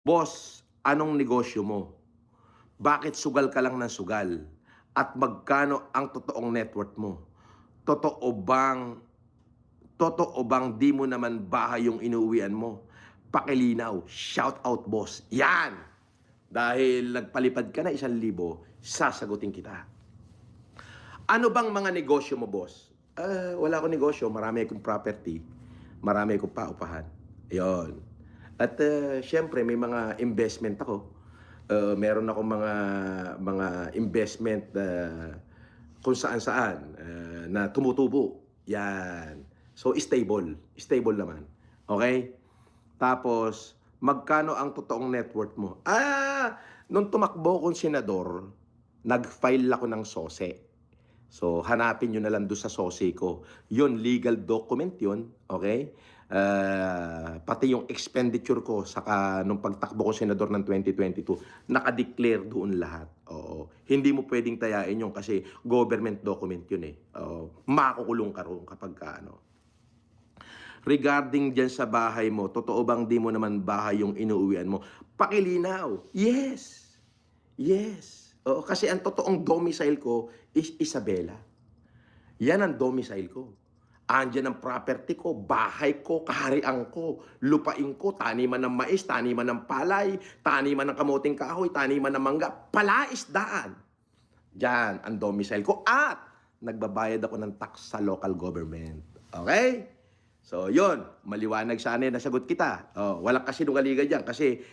Boss, anong negosyo mo? Bakit sugal ka lang ng sugal? At magkano ang totoong net worth mo? Totoo bang totoo bang di mo naman bahay yung inuuwian mo? Pakilinaw, shout out boss. Yan! Dahil nagpalipad ka na 1,000, sasagutin kita. Ano bang mga negosyo mo, boss? Wala akong negosyo, marami akong property, marami akong paupahan. Ayun. At siyempre may mga investment ako. Meron akong mga investment kung saan-saan na tumutubo. Yan. So stable, stable naman. Okay? Tapos magkano ang totoong net worth mo? Nung tumakbo akong senador, nag-file ako ng SOSE. So, hanapin nyo na lang doon sa SOSI ko. Yun, legal document yun, okay? Pati yung expenditure ko saka nung pagtakbo ko senador ng 2022, naka-declare doon lahat. Oo. Hindi mo pwedeng tayain yun kasi government document yun eh. Oo. Makukulong ka ron kapag ka, ano. Regarding dyan sa bahay mo, totoo bang di mo naman bahay yung inuuwian mo? Pakilinaw. Yes. Yes. Oo, kasi ang totoong domicile ko is Isabela. Yan ang domicile ko. Andiyan ang property ko, bahay ko, kaharian ko, lupain ko, taniman ng mais, taniman ng palay, taniman ng kamuting kahoy, taniman ng mangga, palaisdaan. Diyan ang domicile ko at nagbabayad ako ng tax sa local government. Okay? So, yun. Maliwanag sana nasagot kita. Oh, walang kasinungalingan dyan kasi